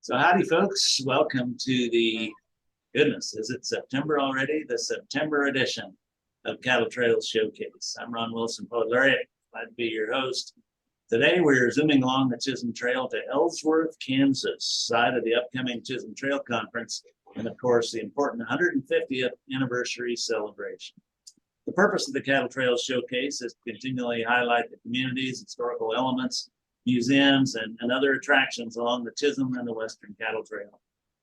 So howdy, folks. Welcome to the, goodness, is it September already? The September edition of Cattle Trails Showcase. I'm Ron Wilson, Poet Laureate. Glad to be your host. Today, we're zooming along the Chisholm Trail to Ellsworth, Kansas, site of the upcoming Chisholm Trail Conference, and of course, the important 150th anniversary celebration. The purpose of the Cattle Trails Showcase is to continually highlight the communities, historical elements, museums, and other attractions along the Chisholm and the Western Cattle Trail.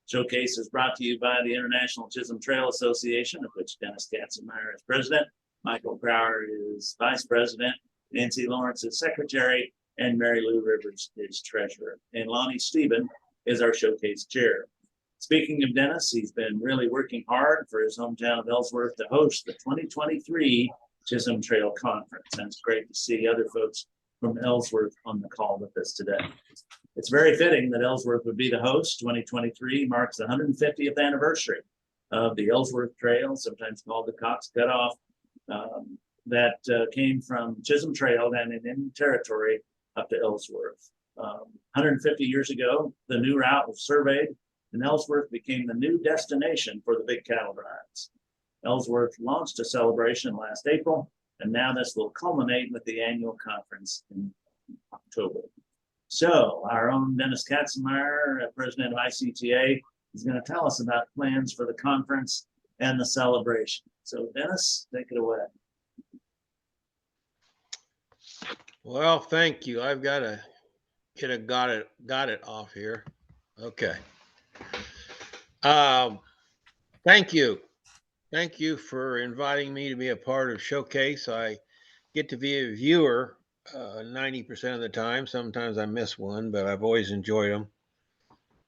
Showcase is brought to you by the International Chisholm Trail Association, of which Dennis Katzenmeier is president, Michael Brower is vice president, Nancy Lawrence is secretary, and Mary Lou Rivers is treasurer. And Lonnie Stephen is our showcase chair. Speaking of Dennis, he's been really working hard for his hometown of Ellsworth to host the 2023 Chisholm Trail Conference. And it's great to see other folks from Ellsworth on the call with us today. It's very fitting that Ellsworth would be the host. 2023 marks the 150th anniversary of the Ellsworth Trail, sometimes called the Cox Cutoff, that came from Chisholm Trail and in Indian Territory up to Ellsworth. 150 years ago, the new route was surveyed, and Ellsworth became the new destination for the big cattle drives. Ellsworth launched a celebration last April, and now this will culminate with the annual conference in October. So our own Dennis Katzenmeier, president of ICTA, is going to tell us about plans for the conference and the celebration. So Dennis, take it away. Well, thank you. I've got to get a got it off here. Okay. Thank you. Thank you for inviting me to be a part of Showcase. I get to be a viewer 90% of the time. Sometimes I miss one, but I've always enjoyed them.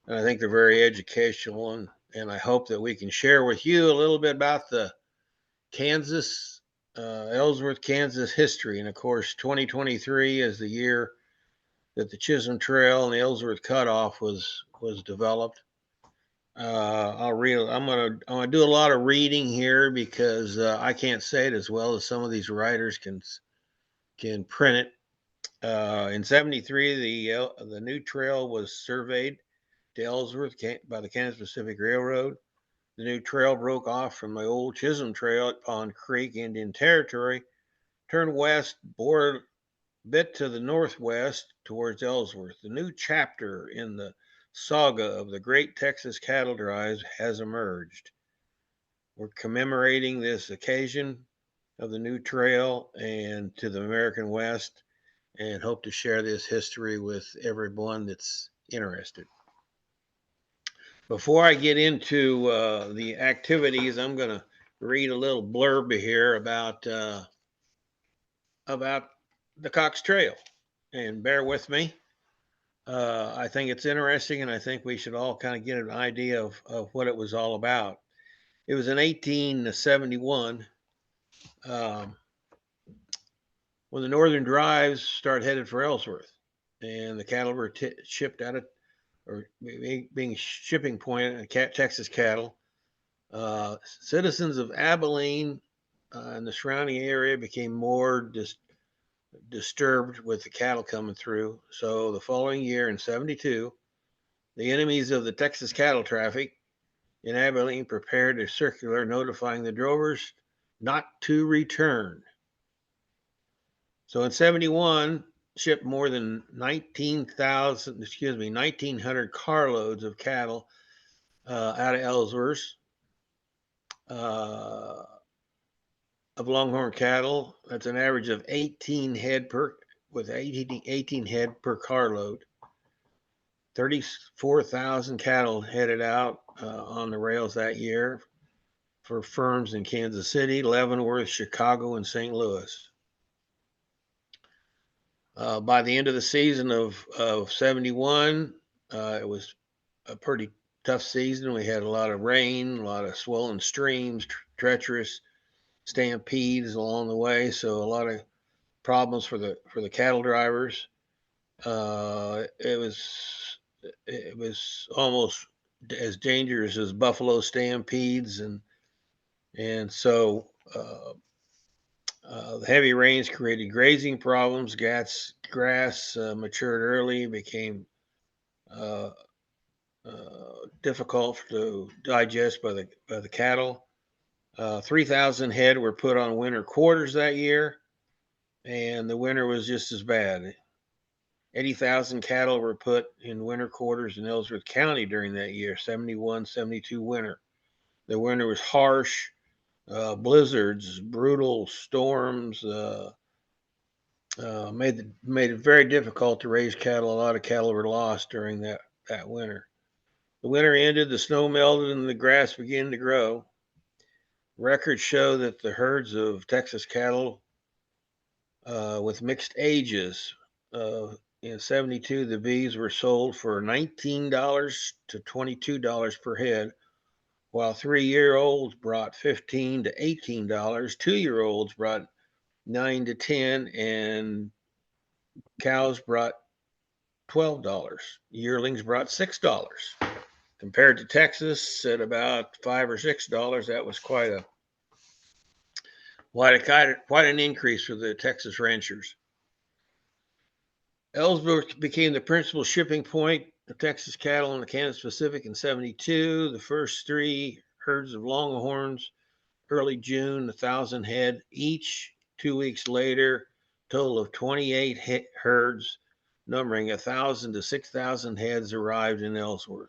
And I think they're very educational, and I hope that we can share with you a little bit about the Kansas, Ellsworth, Kansas history. And of course, 2023 is the year that the Chisholm Trail and the Ellsworth Cutoff was developed. I'm gonna do a lot of reading here because I can't say it as well as some of these writers can print it. In '73, the new trail was surveyed to Ellsworth by the Kansas Pacific Railroad. The new trail broke off from the old Chisholm Trail at Pond Creek, Indian Territory, turned west, bore a bit to the northwest towards Ellsworth. The new chapter in the saga of the great Texas cattle drives has emerged. We're commemorating this occasion of the new trail and to the American West, and hope to share this history with everyone that's interested. Before I get into the activities, I'm going to read a little blurb here about the Cox Trail, and bear with me. I think it's interesting, and I think we should all kind of get an idea of what it was all about. It was in 1871 when the northern drives started headed for Ellsworth, and the cattle were shipped out of, or being shipping point, Texas cattle. Citizens of Abilene and the surrounding area became more disturbed with the cattle coming through. So the following year in '72, the enemies of the Texas cattle traffic in Abilene prepared a circular notifying the drovers not to return. So in '71, shipped more than 1,900 carloads of cattle out of Ellsworth of longhorn cattle. That's an average of 18 head per carload. 34,000 cattle headed out on the rails that year for firms in Kansas City, Leavenworth, Chicago, and St. Louis. By the end of the season of '71, it was a pretty tough season. We had a lot of rain, a lot of swollen streams, treacherous stampedes along the way, so a lot of problems for the cattle drivers. It was almost as dangerous as buffalo stampedes, and so the heavy rains created grazing problems. Grass matured early, became difficult to digest by the cattle. 3,000 head were put on winter quarters that year, and the winter was just as bad. 80,000 cattle were put in winter quarters in Ellsworth County during that year, 71, 72 winter. The winter was harsh, blizzards, brutal storms, made it very difficult to raise cattle. A lot of cattle were lost during that winter. The winter ended, the snow melted, and the grass began to grow. Records show that the herds of Texas cattle with mixed ages in 72, the beeves were sold for $19 to $22 per head, while 3-year-olds brought $15 to $18. 2-year-olds brought $9 to $10, and cows brought $12. Yearlings brought $6. Compared to Texas at about $5 or $6, that was quite an increase for the Texas ranchers. Ellsworth became the principal shipping point of Texas cattle in the Kansas Pacific in 72. The first 3 herds of Longhorns, early June, 1,000 head each. 2 weeks later, total of 28 herds, numbering 1,000 to 6,000 heads, arrived in Ellsworth.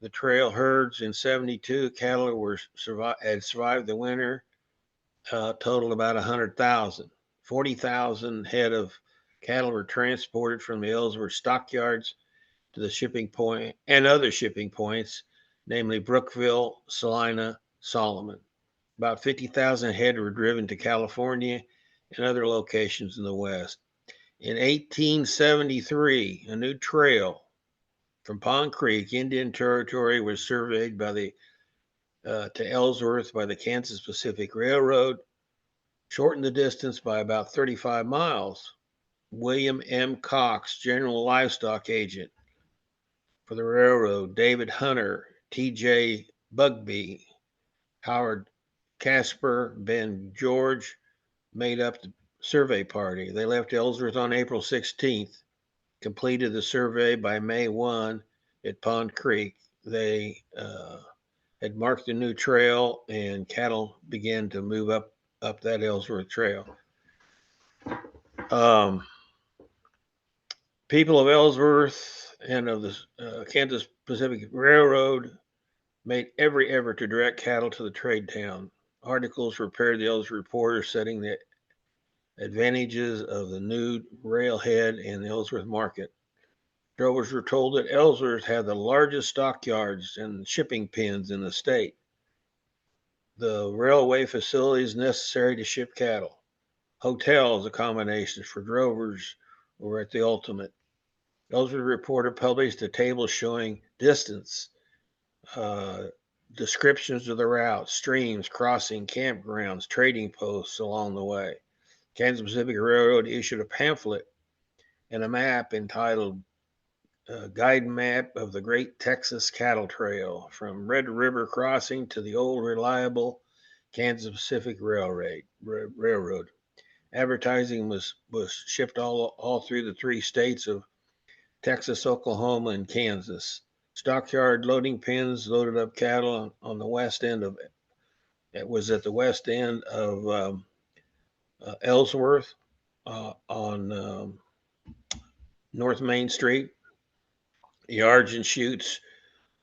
The trail herds in 72, cattle had survived the winter, totaled about 100,000. 40,000 head of cattle were transported from the Ellsworth stockyards to the shipping point and other shipping points, namely Brookville, Salina, Solomon. About 50,000 head were driven to California and other locations in the West. In 1873, a new trail from Pond Creek, Indian Territory, was surveyed to Ellsworth by the Kansas Pacific Railroad, shortened the distance by about 35 miles. William M. Cox, general livestock agent for the railroad, David Hunter, T.J. Bugbee, Howard Casper, Ben George, made up the survey party. They left Ellsworth on April 16th, completed the survey by May 1 at Pond Creek. They had marked the new trail, and cattle began to move up that Ellsworth Trail. People of Ellsworth and of the Kansas Pacific Railroad made every effort to direct cattle to the trade town. Articles were prepared the Ellsworth Reporter setting the advantages of the new railhead and the Ellsworth market. Drovers were told that Ellsworth had the largest stockyards and shipping pens in the state. The railway facilities necessary to ship cattle. Hotels, accommodations for drovers were at the ultimate. Ellsworth Reporter published a table showing distance, descriptions of the route, streams, crossing, campgrounds, trading posts along the way. Kansas Pacific Railroad issued a pamphlet and a map entitled Guide Map of the Great Texas Cattle Trail from Red River Crossing to the old reliable Kansas Pacific Railroad. Advertising was shipped all through the 3 states of Texas, Oklahoma, and Kansas. Stockyard loading pens loaded up cattle on the west end of it. It was at the west end of Ellsworth on North Main Street. Yards and chutes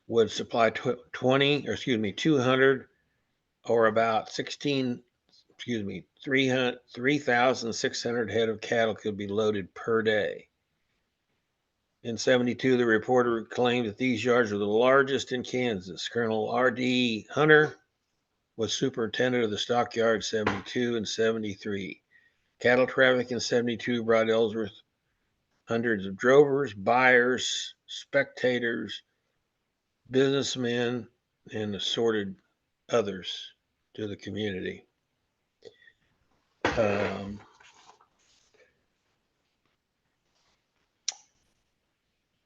would supply 200 or about 3,600 head of cattle could be loaded per day. In 72, the reporter claimed that these yards were the largest in Kansas. Colonel R.D. Hunter was superintendent of the stockyard 72 and 73. Cattle traffic in 72 brought Ellsworth hundreds of drovers, buyers, spectators, businessmen, and assorted others to the community.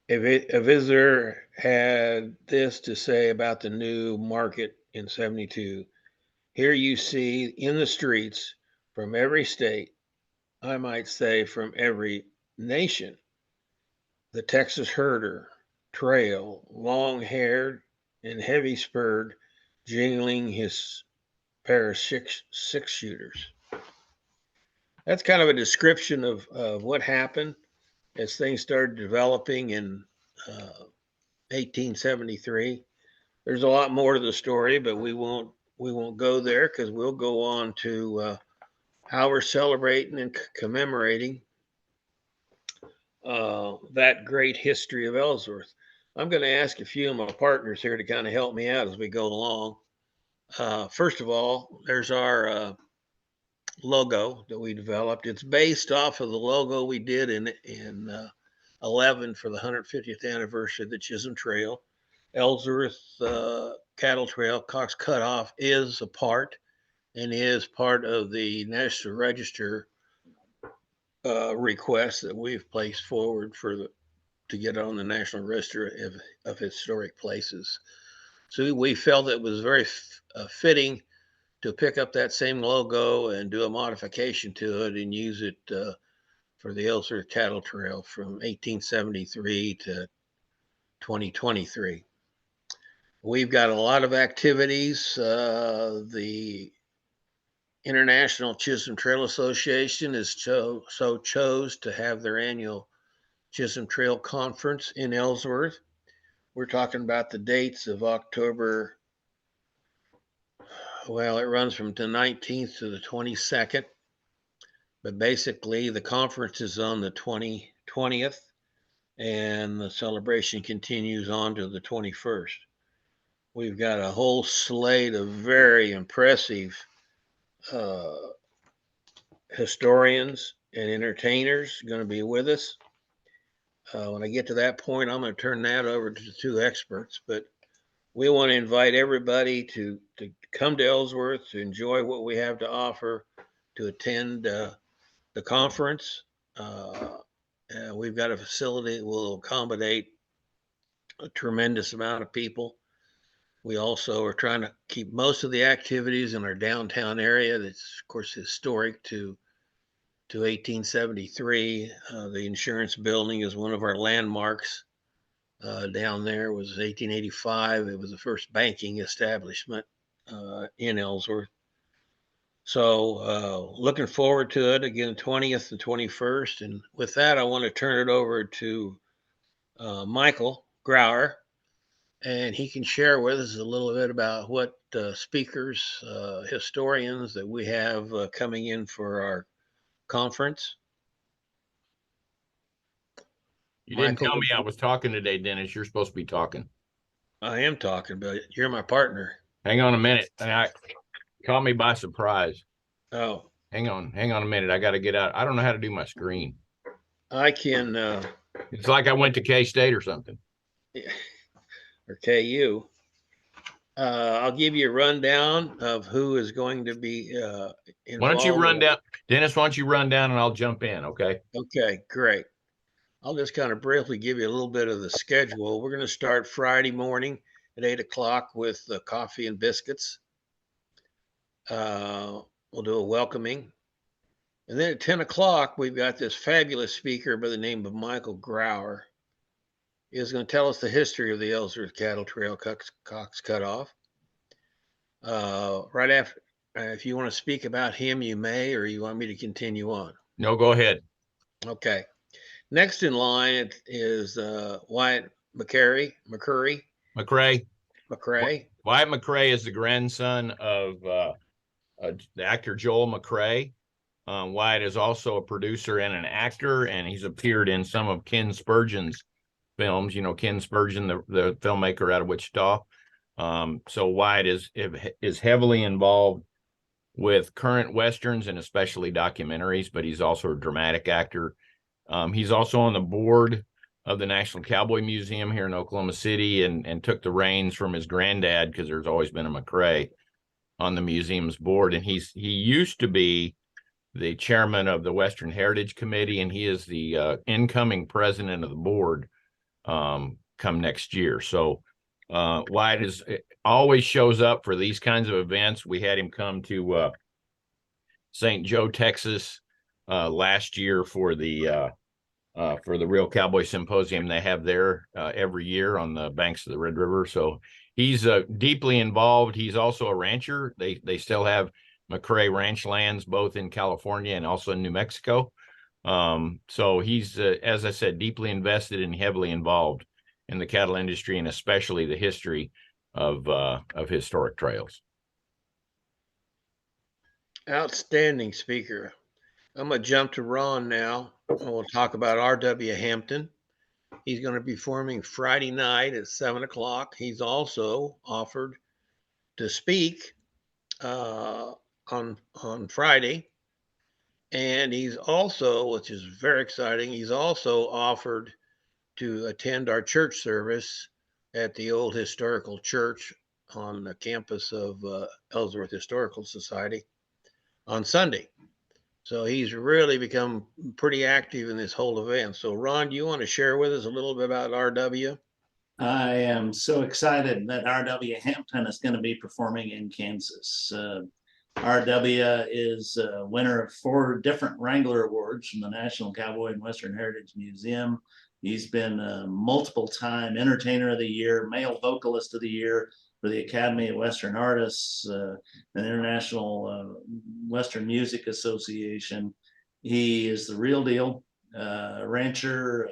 A visitor had this to say about the new market in 72. Here you see in the streets from every state, I might say from every nation, the Texas herder, Trail, long-haired and heavy-spurred, jingling his pair of six shooters. That's kind of a description of what happened as things started developing in 1873. There's a lot more to the story, but we won't go there because we'll go on to how we're celebrating and commemorating that great history of Ellsworth. I'm going to ask a few of my partners here to kind of help me out as we go along. First of all, there's our logo that we developed. It's based off of the logo we did in 11 for the 150th anniversary of the Chisholm Trail. Ellsworth Cattle Trail, Cox Cutoff is a part and is part of the National Register request that we've placed forward to get on the National Register of Historic Places. So we felt it was very fitting to pick up that same logo and do a modification to it and use it for the Ellsworth Cattle Trail from 1873 to 2023. We've got a lot of activities. The International Chisholm Trail Association is chose to have their annual Chisholm Trail Conference in Ellsworth. We're talking about the dates of October. Well, it runs from the 19th to the 22nd, but basically the conference is on the 20th, and the celebration continues on to the 21st. We've got a whole slate of very impressive historians and entertainers going to be with us. When I get to that point, I'm going to turn that over to the two experts, but we want to invite everybody to come to Ellsworth, to enjoy what we have to offer, to attend the conference. We've got a facility that will accommodate a tremendous amount of people. We also are trying to keep most of the activities in our downtown area. That's, of course, historic to 1873. The insurance building is one of our landmarks. Down there was 1885. It was the first banking establishment in Ellsworth. So looking forward to it again, 20th and 21st. And with that, I want to turn it over to Michael Grauer, and he can share with us a little bit about what speakers, historians that we have coming in for our conference. You didn't tell me I was talking today, Dennis. You're supposed to be talking. I am talking, but you're my partner. Hang on a minute. Caught me by surprise. Oh. Hang on a minute. I got to get out. I don't know how to do my screen. I can. It's like I went to K-State or something. Or KU. I'll give you a rundown of who is going to be involved. Why don't you run down, Dennis? Why don't you run down and I'll jump in? Okay. Okay, great. I'll just kind of briefly give you a little bit of the schedule. We're going to start Friday morning at 8 o'clock with coffee and biscuits. We'll do a welcoming. And then at 10 o'clock, we've got this fabulous speaker by the name of Michael Grauer. He is going to tell us the history of the Ellsworth Cattle Trail, Cox Cutoff. Right after, if you want to speak about him, you may, or you want me to continue on? No, go ahead. Okay. Next in line is Wyatt McCrae. Wyatt McCrae is the grandson of the actor Joel McCrae. Wyatt is also a producer and an actor, and he's appeared in some of Ken Spurgeon's films. You know, Ken Spurgeon, the filmmaker out of Wichita. So Wyatt is heavily involved with current Westerns and especially documentaries, but he's also a dramatic actor. He's also on the board of the National Cowboy Museum here in Oklahoma City and took the reins from his granddad, because there's always been a McCrae on the museum's board. And he used to be the chairman of the Western Heritage Committee, and he is the incoming president of the board come next year. So Wyatt always shows up for these kinds of events. We had him come to St. Joe, Texas last year for the for the Real Cowboy Symposium they have there every year on the banks of the Red River. So he's deeply involved. He's also a rancher. They still have McCrae ranch lands both in California and also in New Mexico. So he's, as I said, deeply invested and heavily involved in the cattle industry and especially the history of historic trails. Outstanding speaker. I'm going to jump to Ron now, and we'll talk about R.W. Hampton. He's going to be performing Friday night at 7 o'clock. He's also offered to speak on Friday. And he's also, which is very exciting, he's also offered to attend our church service at the old historical church on the campus of Ellsworth Historical Society on Sunday. So he's really become pretty active in this whole event. So Ron, do you want to share with us a little bit about RW? I am so excited that R.W. Hampton is going to be performing in Kansas. R.W. is a winner of 4 different Wrangler Awards from the National Cowboy and Western Heritage Museum. He's been a multiple-time Entertainer of the Year, Male Vocalist of the Year for the Academy of Western Artists, an International Western Music Association. He is the real deal, rancher,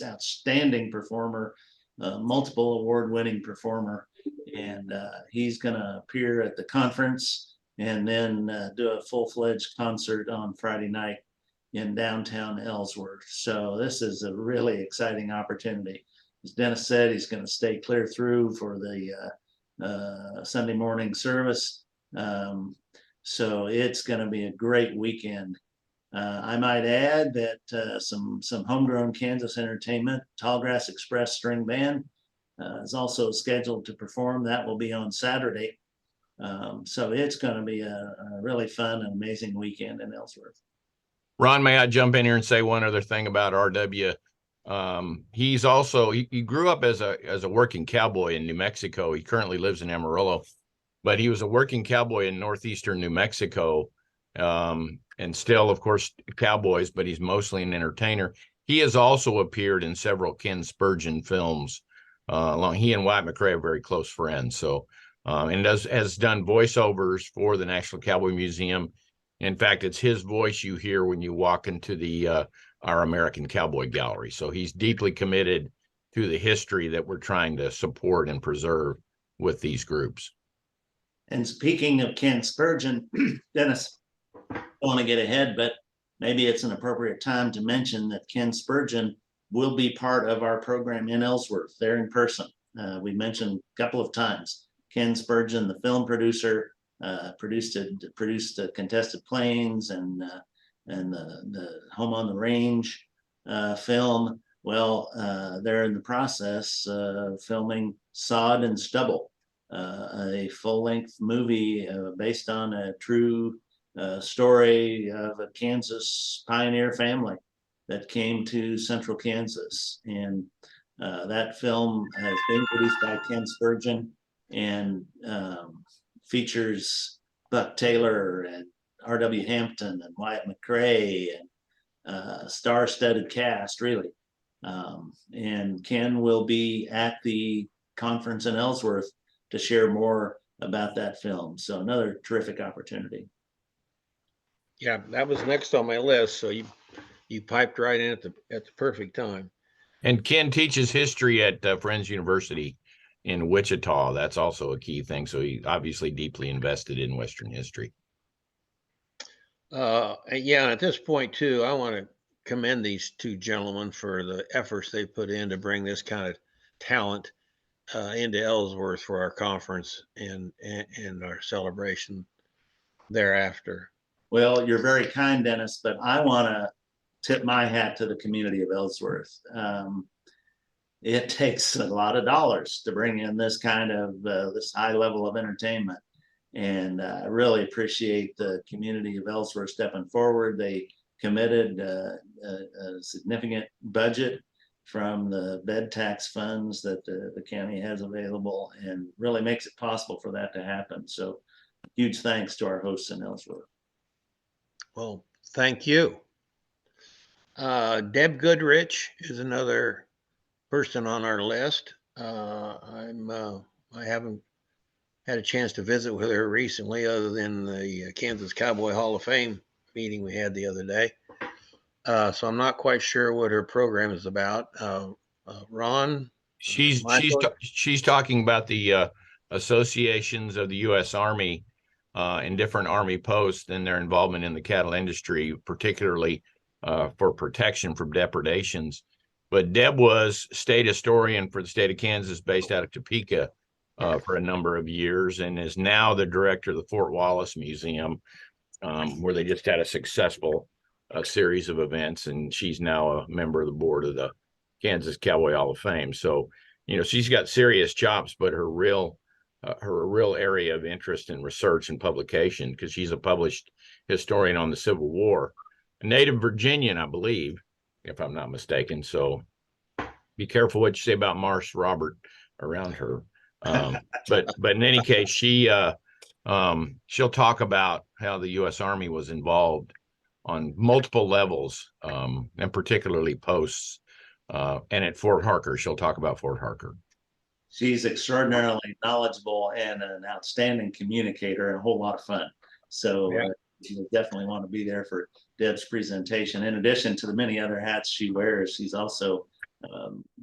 outstanding performer, multiple award-winning performer, and he's going to appear at the conference and then do a full-fledged concert on Friday night in downtown Ellsworth. So this is a really exciting opportunity. As Dennis said, he's going to stay clear through for the Sunday morning service. So it's going to be a great weekend. I might add that some homegrown Kansas entertainment, Tallgrass Express String Band, is also scheduled to perform. That will be on Saturday. So it's going to be a really fun and amazing weekend in Ellsworth. Ron, may I jump in here and say one other thing about RW? He's also, he grew up as a working cowboy in New Mexico. He currently lives in Amarillo, but he was a working cowboy in northeastern New Mexico. And still, of course, cowboys, but he's mostly an entertainer. He has also appeared in several Ken Spurgeon films. He and Wyatt McCrae are very close friends. So, and has done voiceovers for the National Cowboy Museum. In fact, it's his voice you hear when you walk into the our American Cowboy Gallery. So he's deeply committed to the history that we're trying to support and preserve with these groups. And speaking of Ken Spurgeon, Dennis, I want to get ahead, but maybe it's an appropriate time to mention that Ken Spurgeon will be part of our program in Ellsworth, there in person. We mentioned a couple of times. Ken Spurgeon, the film producer, produced Contested Plains and the Home on the Range film. Well, they're in the process of filming Sod and Stubble, a full-length movie based on a true story of a Kansas pioneer family that came to central Kansas. And that film has been produced by Ken Spurgeon and features Buck Taylor and R.W. Hampton and Wyatt McCrae and star-studded cast, really. And Ken will be at the conference in Ellsworth to share more about that film. So another terrific opportunity. Yeah, that was next on my list. So you piped right in at the perfect time. And Ken teaches history at Friends University in Wichita. That's also a key thing. So he's obviously deeply invested in Western history. Yeah, at this point too, I want to commend these 2 gentlemen for the efforts they put in to bring this kind of talent into Ellsworth for our conference and our celebration thereafter. Well, you're very kind, Dennis, but I want to tip my hat to the community of Ellsworth. It takes a lot of dollars to bring in this kind of this high level of entertainment. And I really appreciate the community of Ellsworth stepping forward. They committed a significant budget from the bed tax funds that the county has available, and really makes it possible for that to happen. So huge thanks to our hosts in Ellsworth. Well, thank you. Deb Goodrich is another person on our list. I haven't had a chance to visit with her recently, other than the Kansas Cowboy Hall of Fame meeting we had the other day. So I'm not quite sure what her program is about. Ron, She's talking about the associations of the U.S. Army and different Army posts and their involvement in the cattle industry, particularly for protection from depredations. But Deb was state historian for the state of Kansas, based out of Topeka for a number of years, and is now the director of the Fort Wallace Museum, where they just had a successful series of events, and she's now a member of the board of the Kansas Cowboy Hall of Fame. So, she's got serious chops, but her real area of interest in research and publication, because she's a published historian on the Civil War, a native Virginian, I believe, if I'm not mistaken. So be careful what you say about Marsh Robert around her. But in any case, she'll talk about how the U.S. Army was involved on multiple levels, and particularly posts. And at Fort Harker, she'll talk about Fort Harker. She's extraordinarily knowledgeable and an outstanding communicator and a whole lot of fun. So Yeah. You definitely want to be there for Deb's presentation. In addition to the many other hats she wears, she's also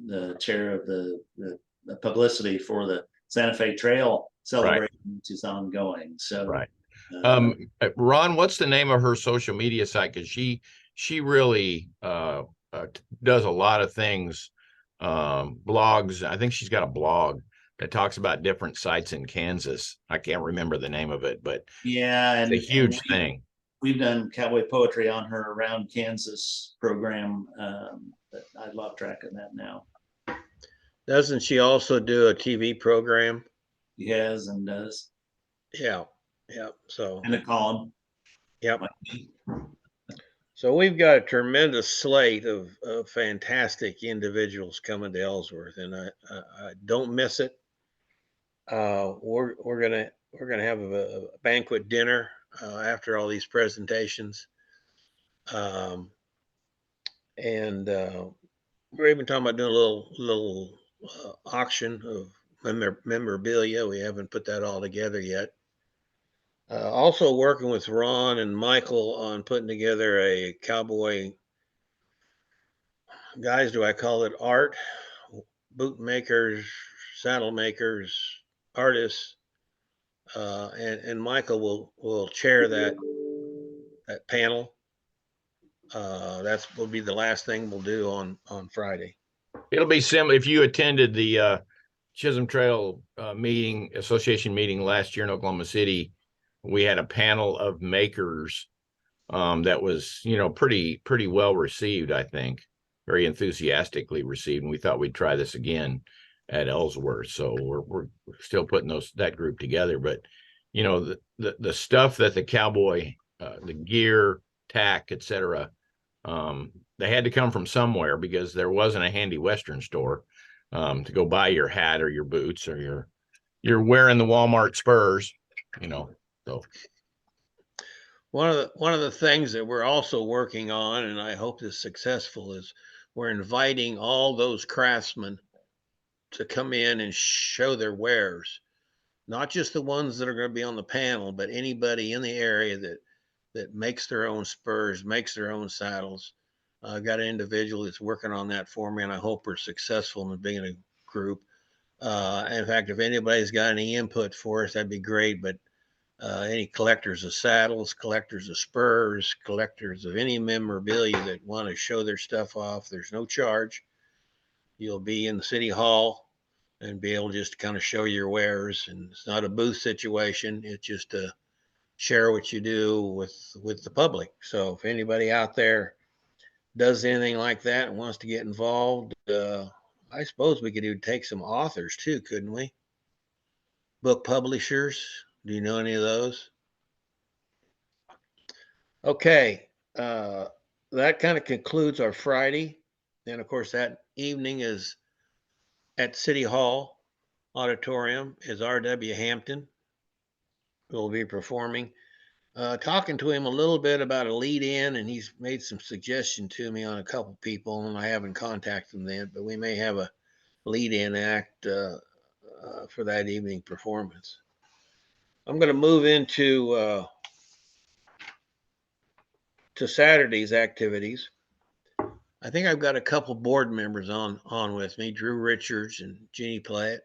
the chair of the publicity for the Santa Fe Trail celebration, which is ongoing. So, right. Ron, what's the name of her social media site? Because she really does a lot of things, blogs. I think she's got a blog that talks about different sites in Kansas. I can't remember the name of it, but yeah, and it's a huge thing. We've done cowboy poetry on her Around Kansas program, but I lost track of that now. Doesn't she also do a TV program? She has and does. Yeah. So, and a column. Yep. So we've got a tremendous slate of fantastic individuals coming to Ellsworth, and I don't miss it. We're gonna have a banquet dinner after all these presentations, and we're even talking about doing a little auction of memorabilia. We haven't put that all together yet. Also working with Ron and Michael on putting together a cowboy, guys, do I call it art? Boot makers, saddle makers, artists, and Michael will chair that panel. Will be the last thing we'll do on Friday. It'll be similar. If you attended the Chisholm Trail Association meeting last year in Oklahoma City, we had a panel of makers that was, pretty well received, I think, very enthusiastically received. And we thought we'd try this again at Ellsworth. So we're still putting that group together. But, the stuff that the cowboy, the gear, tack, etc., they had to come from somewhere, because there wasn't a handy Western store to go buy your hat or your boots, or you're wearing the Walmart spurs, so. One of the things that we're also working on, and I hope is successful, is we're inviting all those craftsmen to come in and show their wares, not just the ones that are going to be on the panel, but anybody in the area that makes their own spurs, makes their own saddles. I've got an individual that's working on that for me, and I hope we're successful in being a group. In fact, if anybody's got any input for us, that'd be great. But any collectors of saddles, collectors of spurs, collectors of any memorabilia that want to show their stuff off, there's no charge. You'll be in the city hall and be able just to kind of show your wares, and it's not a booth situation. It's just to share what you do with the public. So if anybody out there does anything like that and wants to get involved, I suppose we could even take some authors too, couldn't we? Book publishers. Do you know any of those? Okay, that kind of concludes our Friday. And of course, that evening is at City Hall Auditorium is R.W. Hampton, who will be performing. talking to him a little bit about a lead in, and he's made some suggestion to me on a couple people, and I haven't contacted them yet, but we may have a lead in act for that evening performance. I'm going to move into to Saturday's activities. I think I've got a couple board members on with me, Drew Richards and Jeannie Platt.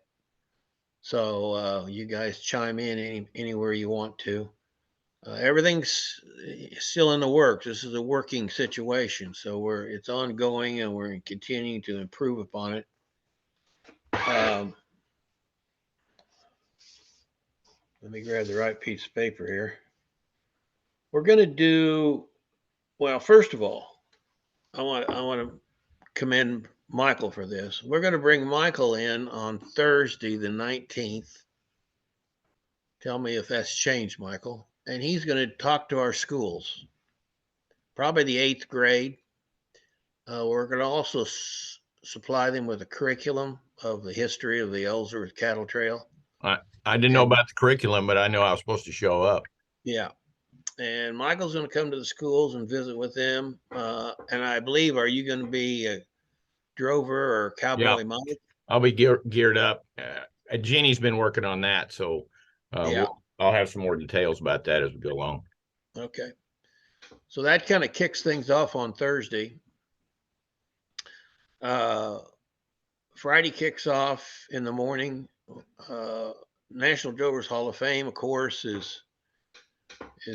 So you guys chime in anywhere you want to. Everything's still in the works. This is a working situation, so it's ongoing, and we're continuing to improve upon it. Let me grab the right piece of paper here. We're going to do well. First of all, I want to commend Michael for this. We're going to bring Michael in on Thursday, the 19th. Tell me if that's changed, Michael. And he's going to talk to our schools, probably the 8th grade. We're going to also supply them with a curriculum of the history of the Ellsworth Cattle Trail. I didn't know about the curriculum, but I know I was supposed to show up. Yeah. And Michael's going to come to the schools and visit with them. And I believe, are you going to be a drover or cowboy, Mike? I'll be geared up. Jeannie's been working on that, so I'll have some more details about that as we go along. Okay. So that kind of kicks things off on Thursday. Friday kicks off in the morning. National Drovers Hall of Fame, of course, is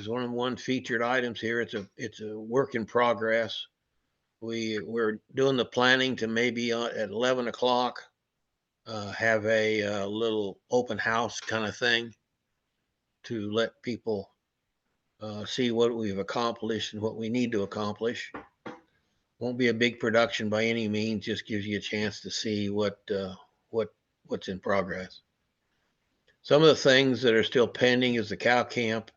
one featured items here. It's a work in progress. We're doing the planning to maybe at 11 o'clock have a little open house kind of thing to let people see what we've accomplished and what we need to accomplish. Won't be a big production by any means, just gives you a chance to see what's in progress. Some of the things that are still pending is the cow camp.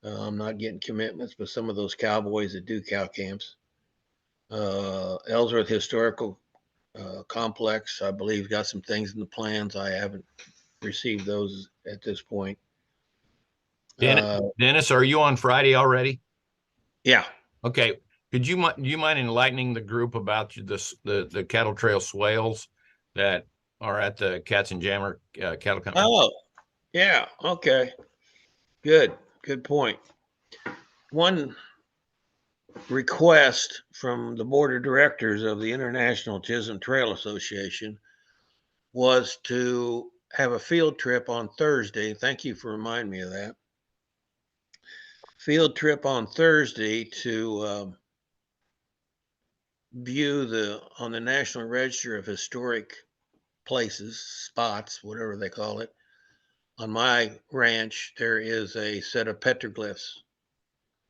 I'm not getting commitments, but some of those cowboys that do cow camps. Ellsworth Historical Complex, I believe, got some things in the plans. I haven't received those at this point. Dennis, are you on Friday already? Yeah. Okay. Do you mind enlightening the group about the cattle trail swales that are at the Katzenmeier Cattle Company? Oh, yeah. Okay. Good point. One request from the board of directors of the International Chisholm Trail Association was to have a field trip on Thursday. Thank you for reminding me of that. Field trip on Thursday to view on the National Register of Historic Places, spots, whatever they call it. On my ranch, there is a set of petroglyphs,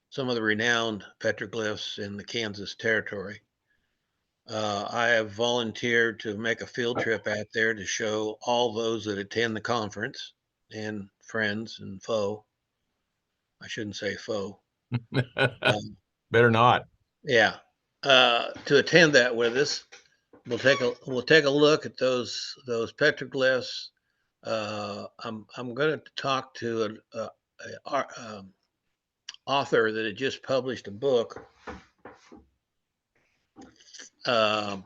some of the renowned petroglyphs in the Kansas Territory. I have volunteered to make a field trip out there to show all those that attend the conference and friends and foe. I shouldn't say foe. Better not. Yeah. To attend that with us, we'll take a look at those petroglyphs. I'm going to talk to an author that had just published a book to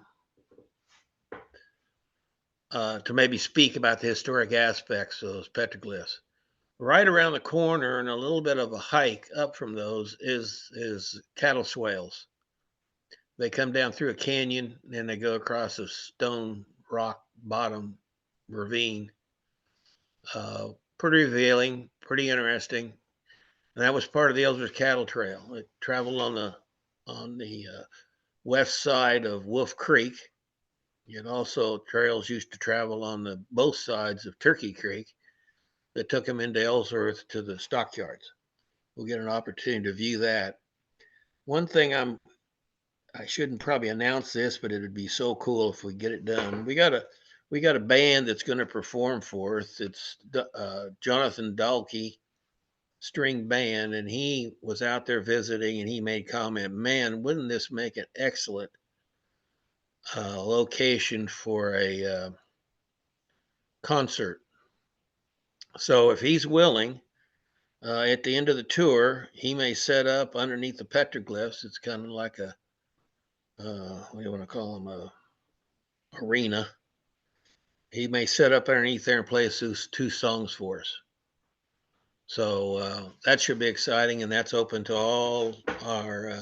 maybe speak about the historic aspects of those petroglyphs. Right around the corner and a little bit of a hike up from those is cattle swales. They come down through a canyon and they go across a stone rock bottom ravine. Pretty revealing, pretty interesting. And that was part of the Ellsworth Cattle Trail. It traveled on the west side of Wolf Creek. And also trails used to travel on both sides of Turkey Creek that took them into Ellsworth to the stockyards. We'll get an opportunity to view that. One thing I shouldn't probably announce this, but it would be so cool if we get it done. We got a band that's going to perform for us. It's Jonathan Dahlke string band, and he was out there visiting, and he made comment, man, wouldn't this make an excellent location for a concert? So if he's willing, At the end of the tour, he may set up underneath the petroglyphs. It's kind of like a, what do you want to call them, a arena. He may set up underneath there and play us two songs for us. So that should be exciting, and that's open to all our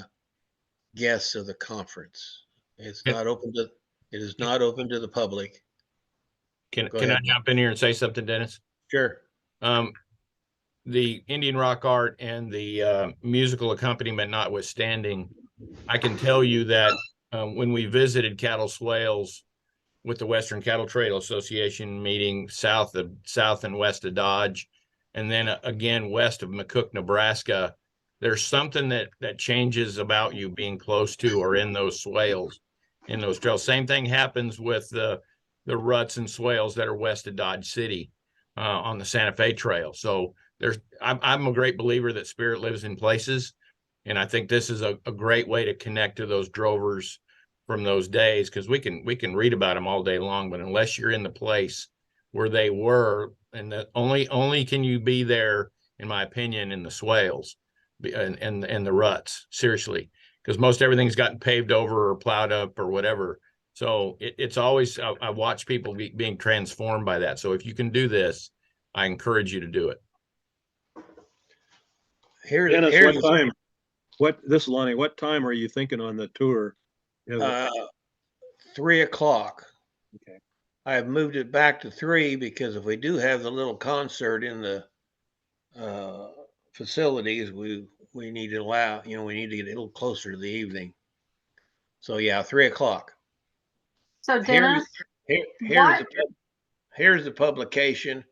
guests of the conference. It's not open to. It is not open to the public. Can I jump in here and say something, Dennis? Sure. The Indian rock art and the musical accompaniment notwithstanding, I can tell you that when we visited Cattle Swales with the Western Cattle Trail Association meeting south and west of Dodge, and then again west of McCook, Nebraska, there's something that changes about you being close to or in those swales, in those trails. Same thing happens with the ruts and swales that are west of Dodge City on the Santa Fe Trail. So I'm a great believer that spirit lives in places, and I think this is a great way to connect to those drovers from those days, because we can read about them all day long, but unless you're in the place where they were, and that only can you be there, in my opinion, in the swales and the ruts, seriously, because most everything's gotten paved over or plowed up or whatever. So it's always, I watch people being transformed by that. So if you can do this, I encourage you to do it. Dennis, this is Lonnie, what time are you thinking on the tour? 3 o'clock. Okay. I have moved it back to 3 because if we do have the little concert in the facilities, we need to allow, we need to get a little closer to the evening. So yeah, 3 o'clock. So Dennis, here's the publication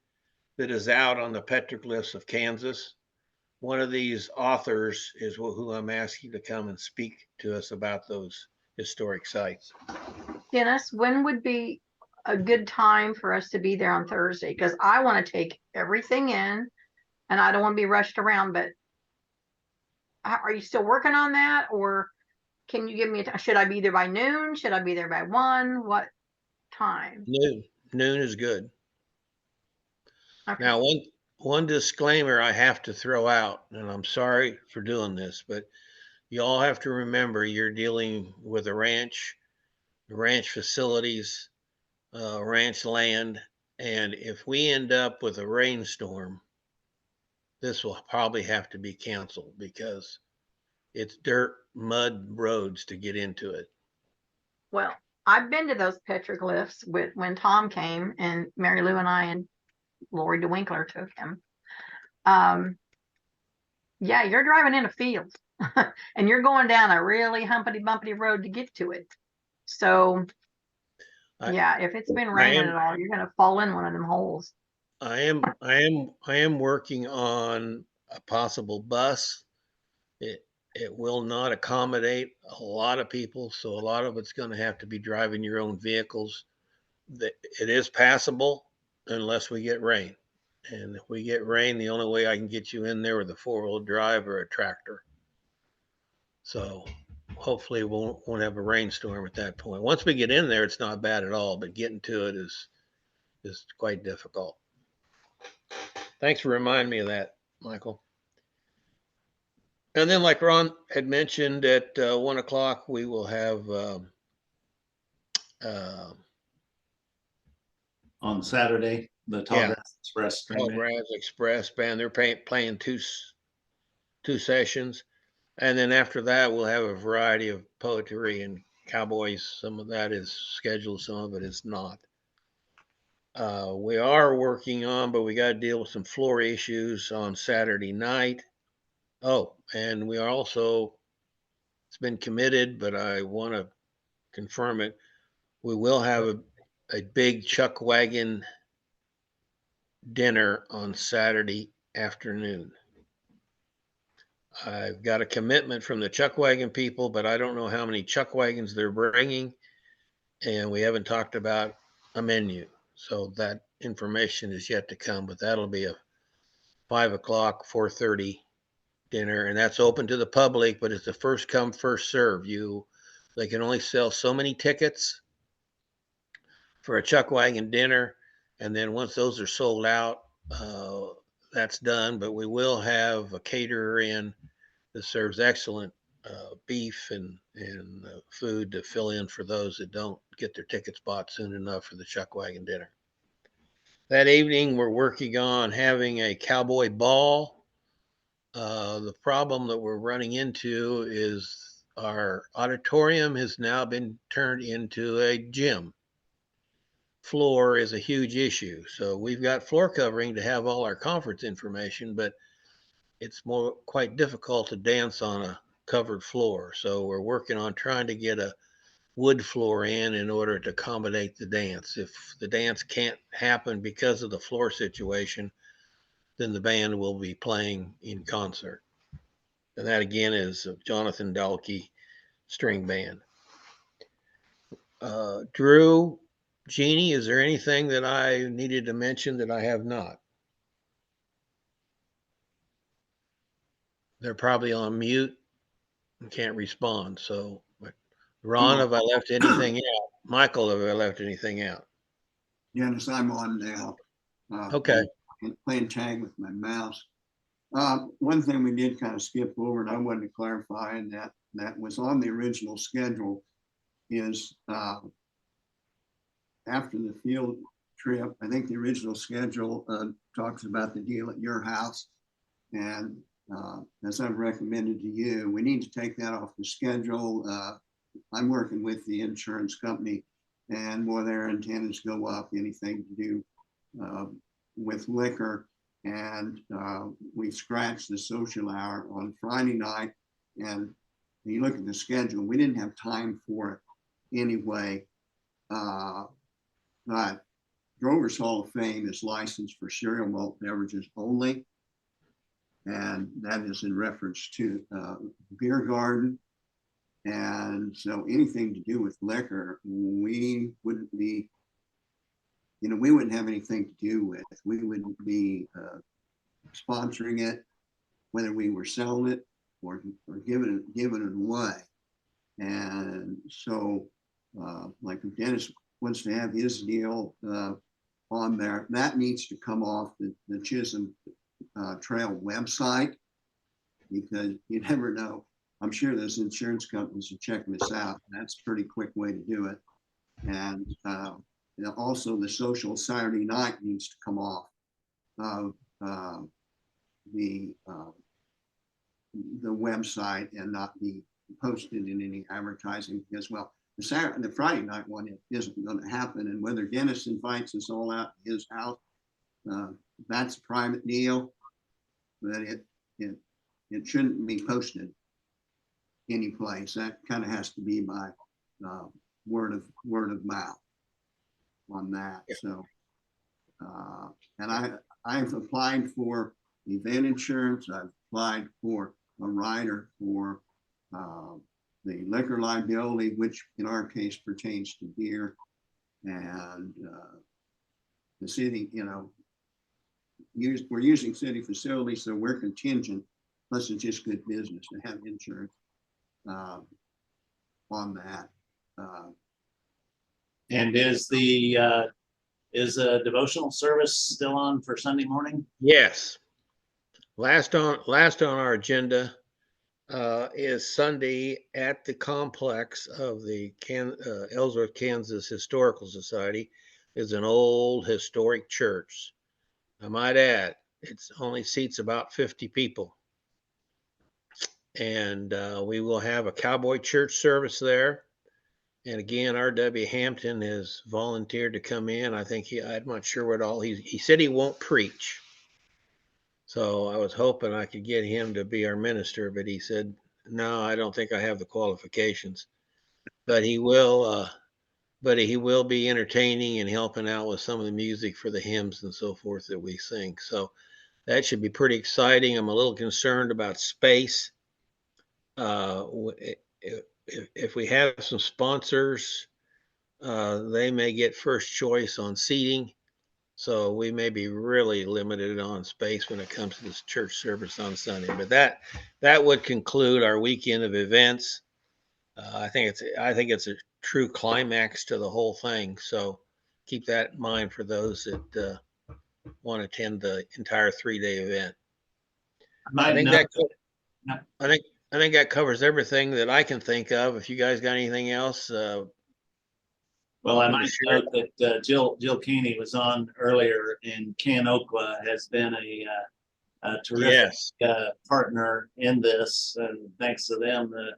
that is out on the petroglyphs of Kansas. One of these authors is who I'm asking to come and speak to us about those historic sites. Dennis, when would be a good time for us to be there on Thursday? Because I want to take everything in and I don't want to be rushed around, but are you still working on that? Or can you give me should I be there by noon? Should I be there by 1? What time? Noon is good. Okay. Now, one disclaimer I have to throw out, and I'm sorry for doing this, but you all have to remember you're dealing with a ranch facilities, ranch land, and if we end up with a rainstorm, this will probably have to be canceled because it's dirt, mud roads to get into it. Well, I've been to those petroglyphs when Tom came and Mary Lou and I and Lori DeWinkler took him. Yeah, you're driving in a field and you're going down a really bumpy road to get to it. So yeah, if it's been raining at all, you're going to fall in one of them holes. I am working on a possible bus. It will not accommodate a lot of people, so a lot of it's going to have to be driving your own vehicles. It is passable unless we get rain. And if we get rain, the only way I can get you in there with a 4-wheel drive or a tractor. So hopefully we won't have a rainstorm at that point. Once we get in there, it's not bad at all, but getting to it is quite difficult. Thanks for reminding me of that, Michael. And then, like Ron had mentioned, at 1 o'clock, we will have On Saturday, the Tall Grass Express. Tall Grass Express band. They're playing two sessions. And then after that, we'll have a variety of poetry and cowboys. Some of that is scheduled, some of it is not. We are working on, but we got to deal with some floor issues on Saturday night. Oh, and we are also, it's been committed, but I want to confirm it. We will have a big chuck wagon dinner on Saturday afternoon. I've got a commitment from the chuck wagon people, but I don't know how many chuck wagons they're bringing. And we haven't talked about a menu. So that information is yet to come, but that'll be a 5 o'clock, 4:30 dinner. And that's open to the public, but it's a first come, first serve. They can only sell so many tickets for a chuck wagon dinner. And then once those are sold out, that's done, but we will have a caterer in that serves excellent beef and food to fill in for those that don't get their tickets bought soon enough for the chuck wagon dinner. That evening, we're working on having a cowboy ball. The problem that we're running into is our auditorium has now been turned into a gym. Floor is a huge issue. So we've got floor covering to have all our conference information, but it's quite difficult to dance on a covered floor. So we're working on trying to get a wood floor in order to accommodate the dance. If the dance can't happen because of the floor situation, then the band will be playing in concert. And that again is Jonathan Dalkey String Band. Drew, Jeannie, is there anything that I needed to mention that I have not? They're probably on mute and can't respond. So, Ron, have I left anything out? Michael, have I left anything out? Dennis, I'm on now. Okay. Playing tag with my mouse. One thing we did kind of skip over, and I wanted to clarify, and that was on the original schedule, is after the field trip. I think the original schedule talks about the deal at your house, and as I've recommended to you, we need to take that off the schedule. I'm working with the insurance company, and more their antennas go up, anything to do with liquor. And we scratched the social hour on Friday night. And when you look at the schedule, we didn't have time for it anyway. But Drover's Hall of Fame is licensed for cereal malt beverages only. And that is in reference to beer garden. And so anything to do with liquor, we wouldn't be, we wouldn't have anything to do with. We wouldn't be sponsoring it, whether we were selling it or giving it away. And so, like if Dennis wants to have his deal on there, that needs to come off the Chisholm Trail website, because you never know. I'm sure those insurance companies are checking this out. That's a pretty quick way to do it. And also the social Saturday night needs to come off of the website and not be posted in any advertising as well. The Friday night one isn't going to happen. And whether Dennis invites us all out to his house, that's a private deal, but it shouldn't be posted any place. That kind of has to be by word of mouth on that. So, and I've applied for event insurance. I've applied for a rider for the liquor liability, which in our case pertains to beer, and the city. We're using city facilities, so we're contingent. Plus, it's just good business to have insurance on that. And is the devotional service still on for Sunday morning? Yes. Last on our agenda is Sunday at the complex of the Ellsworth, Kansas Historical Society. Is an old historic church. I might add, it only seats about 50 people. And we will have a cowboy church service there. And again, R.W. Hampton has volunteered to come in. I think I'm not sure what all he said he won't preach. So I was hoping I could get him to be our minister, but he said, no, I don't think I have the qualifications. But he will be entertaining and helping out with some of the music for the hymns and so forth that we sing. So that should be pretty exciting. I'm a little concerned about space. If we have some sponsors, they may get first choice on seating. So we may be really limited on space when it comes to this church service on Sunday. But that would conclude our weekend of events. I think it's a true climax to the whole thing. So keep that in mind for those that want to attend the entire 3-day event. I might I think note that I think that covers everything that I can think of. If you guys got anything else, well, I I'm might sure. note that Jill Keeney was on earlier, and Ken Okla has been a terrific yes, partner in this, and thanks to them, the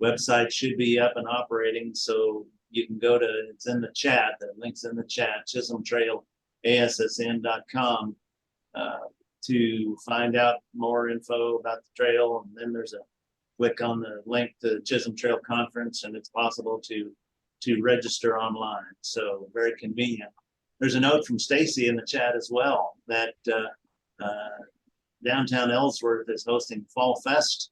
website should be up and operating. So you can go to, it's in the chat, the link's in the chat, Chisholm Trail, ASSN.com, to find out more info about the trail. And then there's a click on the link to the Chisholm Trail Conference, and it's possible to register online. So very convenient. There's a note from Stacy in the chat as well that downtown Ellsworth is hosting Fall Fest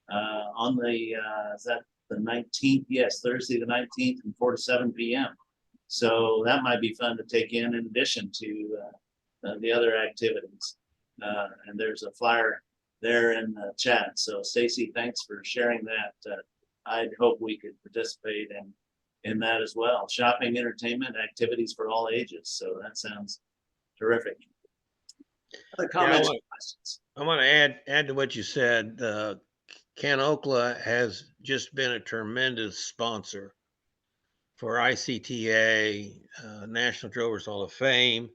on the, is that the 19th? Yes, Thursday the 19th from 4 to 7 p.m. So that might be fun to take in addition to the other activities. And there's a flyer there in the chat. So Stacy, thanks for sharing that. I'd hope we could participate in that as well. Shopping, entertainment, activities for all ages. So that sounds terrific. Other comments or questions? I want to add to what you said. Ken Okla has just been a tremendous sponsor for ICTA, National Drovers Hall of Fame,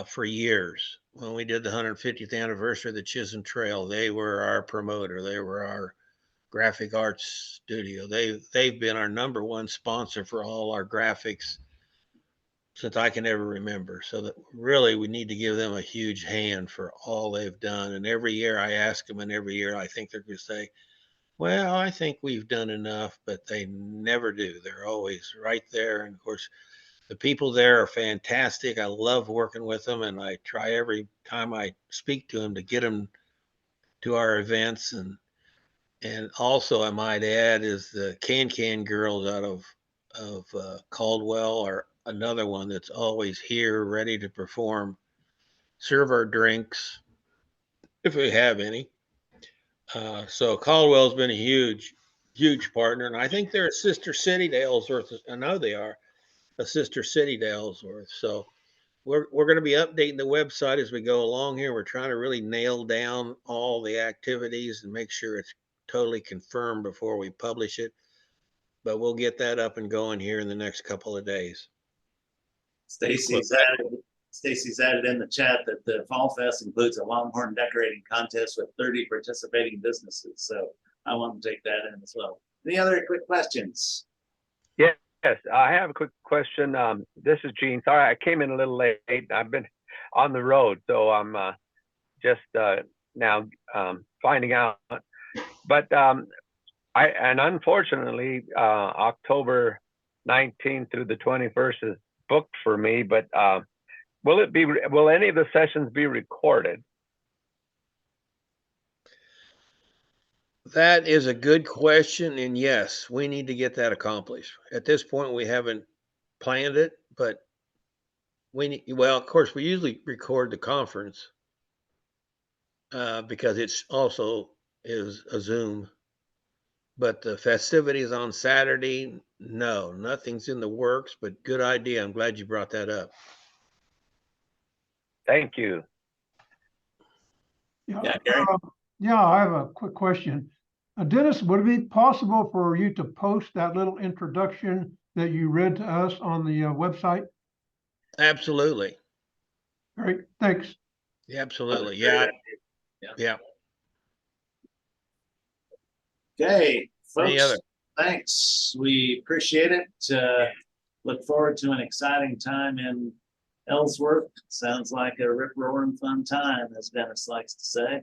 for years. When we did the 150th anniversary of the Chisholm Trail, they were our promoter. They were our graphic arts studio. They've been our #1 sponsor for all our graphics since I can ever remember. So that really we need to give them a huge hand for all they've done. And every year I ask them, and every year I think they're going to say, well, I think we've done enough, but they never do. They're always right there. And of course, the people there are fantastic. I love working with them, and I try every time I speak to them to get them to our events. And also, I might add, is the Can girls out of Caldwell are another one that's always here, ready to perform, serve our drinks if we have any. So Caldwell's been a huge partner, and I think they're a sister city to Ellsworth. I know they are a sister city to Ellsworth. So we're going to be updating the website as we go along here. We're trying to really nail down all the activities and make sure it's totally confirmed before we publish it. But we'll get that up and going here in the next couple of days. Stacy's added in the chat that the Fall Fest includes a Longhorn decorating contest with 30 participating businesses. So I want to take that in as well. Any other quick questions? Yes, I have a quick question. This is Gene. Sorry, I came in a little late. I've been on the road, so I'm just now finding out. But unfortunately, October 19th through the 21st is booked for me. But will any of the sessions be recorded? That is a good question, and yes, we need to get that accomplished. At this point, we haven't planned it, but well, of course, we usually record the conference because it's also is a Zoom. But the festivities on Saturday, no, nothing's in the works, but good idea. I'm glad you brought that up. Thank you. Yeah, Gary? Yeah, I have a quick question. Dennis, would it be possible for you to post that little introduction that you read to us on the website? Absolutely. Great, thanks. Yeah, absolutely. Yeah. Okay, Any other? folks, thanks. We appreciate it. Look forward to an exciting time in Ellsworth. Sounds like a rip-roaring fun time, as Dennis likes to say.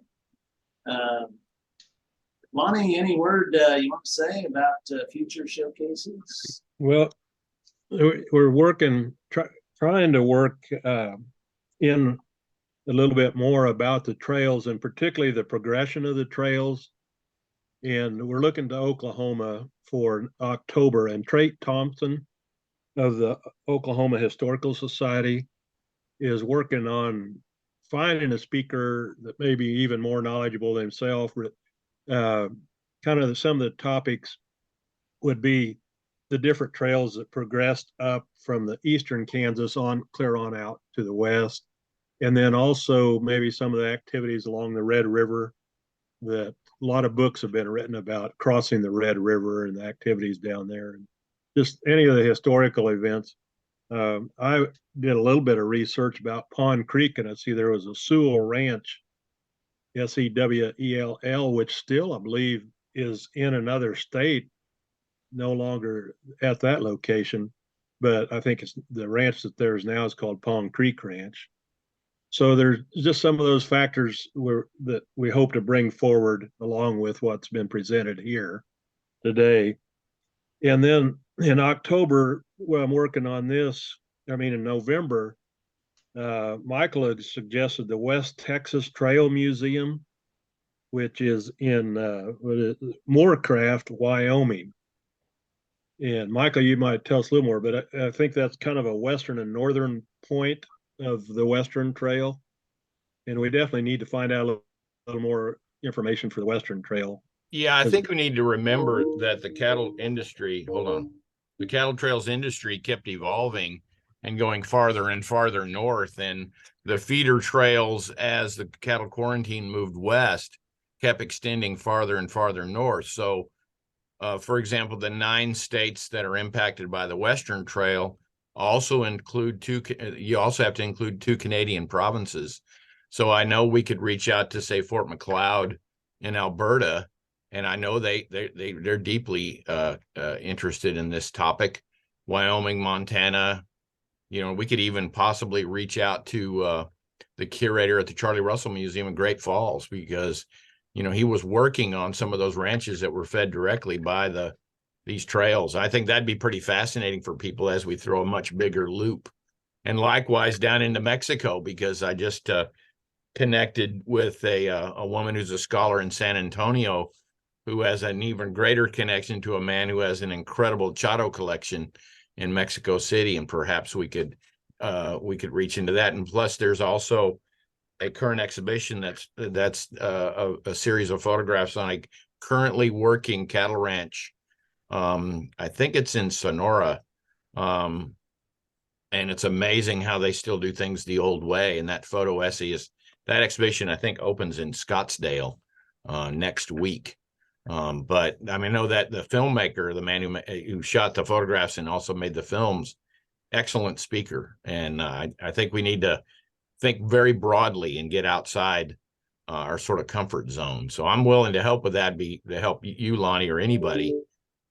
Lonnie, any word you want to say about future showcases? Well, we're working, trying to work in a little bit more about the trails, and particularly the progression of the trails. And we're looking to Oklahoma for October, and Trait Thompson of the Oklahoma Historical Society is working on finding a speaker that may be even more knowledgeable than himself. Kind of some of the topics would be the different trails that progressed up from the eastern Kansas on clear on out to the west, And then also maybe some of the activities along the Red River, that a lot of books have been written about crossing the Red River and the activities down there, and just any of the historical events. I did a little bit of research about Pond Creek, and I see there was a Sewell Ranch, Sewell, which still, I believe, is in another state, no longer at that location. But I think it's the ranch that there's now is called Pond Creek Ranch. So there's just some of those factors that we hope to bring forward along with what's been presented here today. And then in October, when I'm working on this, in November, Michael had suggested the West Texas Trail Museum, which is in Moorcraft, Wyoming. And Michael, you might tell us a little more, but I think that's kind of a western and northern point of the Western Trail. And we definitely need to find out a little more information for the Western Trail. Yeah, I think we need to remember that the cattle trails industry kept evolving and going farther and farther north, and the feeder trails, as the cattle quarantine moved west, kept extending farther and farther north. So, for example, the 9 states that are impacted by the Western Trail also include you also have to include 2 Canadian provinces. So I know we could reach out to, say, Fort McLeod in Alberta, and I know they're deeply interested in this topic. Wyoming, Montana, we could even possibly reach out to the curator at the Charlie Russell Museum in Great Falls, because he was working on some of those ranches that were fed directly by these trails. I think that'd be pretty fascinating for people as we throw a much bigger loop. And likewise down into Mexico, because I just connected with a woman who's a scholar in San Antonio, who has an even greater connection to a man who has an incredible Chato collection in Mexico City, and perhaps we could reach into that. And plus, there's also a current exhibition that's a series of photographs on a currently working cattle ranch. I think it's in Sonora, and it's amazing how they still do things the old way. And that photo essay that exhibition, I think, opens in Scottsdale next week. But I know that the filmmaker, the man who shot the photographs and also made the films, excellent speaker. And I think we need to think very broadly and get outside our sort of comfort zone. So I'm willing to help with that, to help you, Lonnie, or anybody.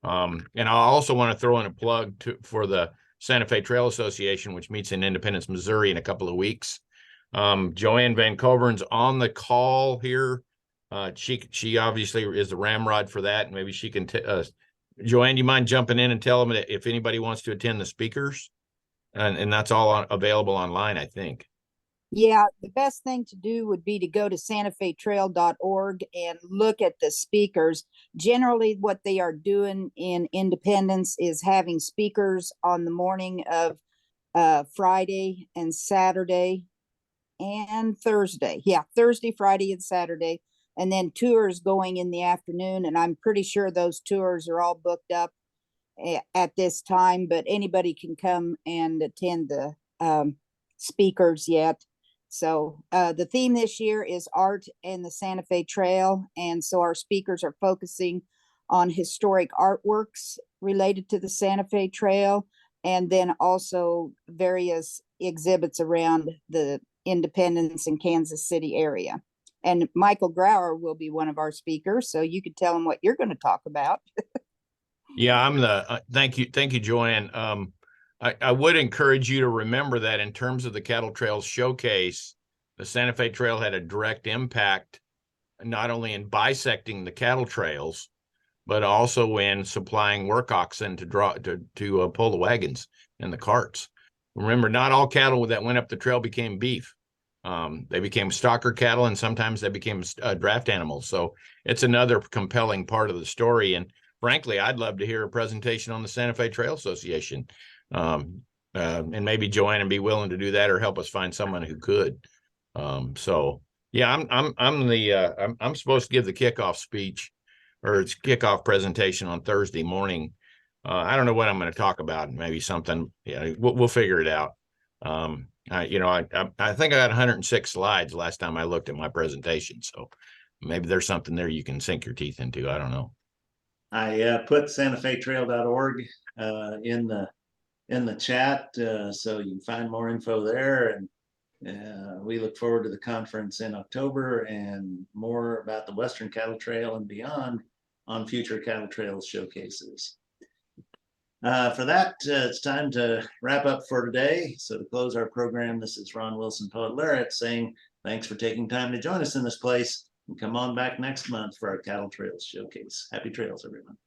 And I also want to throw in a plug for the Santa Fe Trail Association, which meets in Independence, Missouri in a couple of weeks. Joanne Van Kovern's on the call here. She obviously is the ramrod for that. Maybe she can, Joanne, you mind jumping in and tell them if anybody wants to attend the speakers? And that's all available online, I think. Yeah, the best thing to do would be to go to santafetrail.org and look at the speakers. Generally, what they are doing in Independence is having speakers on the morning of Friday and Saturday and Thursday. Yeah, Thursday, Friday, and Saturday. And then tours going in the afternoon. And I'm pretty sure those tours are all booked up at this time, but anybody can come and attend the speakers yet. So the theme this year is art and the Santa Fe Trail. And so our speakers are focusing on historic artworks related to the Santa Fe Trail, and then also various exhibits around the Independence and Kansas City area. And Michael Grauer will be one of our speakers, so you could tell him what you're going to talk about. Yeah, thank you, Joanne. I would encourage you to remember that in terms of the Cattle Trails Showcase, the Santa Fe Trail had a direct impact, not only in bisecting the cattle trails, but also in supplying work oxen to pull the wagons and the carts. Remember, not all cattle that went up the trail became beef. They became stocker cattle, and sometimes they became draft animals. So it's another compelling part of the story. And frankly, I'd love to hear a presentation on the Santa Fe Trail Association. And maybe Joanne would be willing to do that, or help us find someone who could. So yeah, I'm supposed to give the kickoff speech, or its kickoff presentation, on Thursday morning. I don't know what I'm going to talk about. Maybe something. Yeah, we'll figure it out. I think I got 106 slides last time I looked at my presentation. So maybe there's something there you can sink your teeth into. I don't know. I put SantaFeTrail.org in the chat, so you can find more info there. And we look forward to the conference in October and more about the Western Cattle Trail and beyond on future Cattle Trails showcases. For that, it's time to wrap up for today. So to close our program, this is Ron Wilson, Poet Laureate, saying thanks for taking time to join us in this place, and come on back next month for our Cattle Trails showcase. Happy trails, everyone.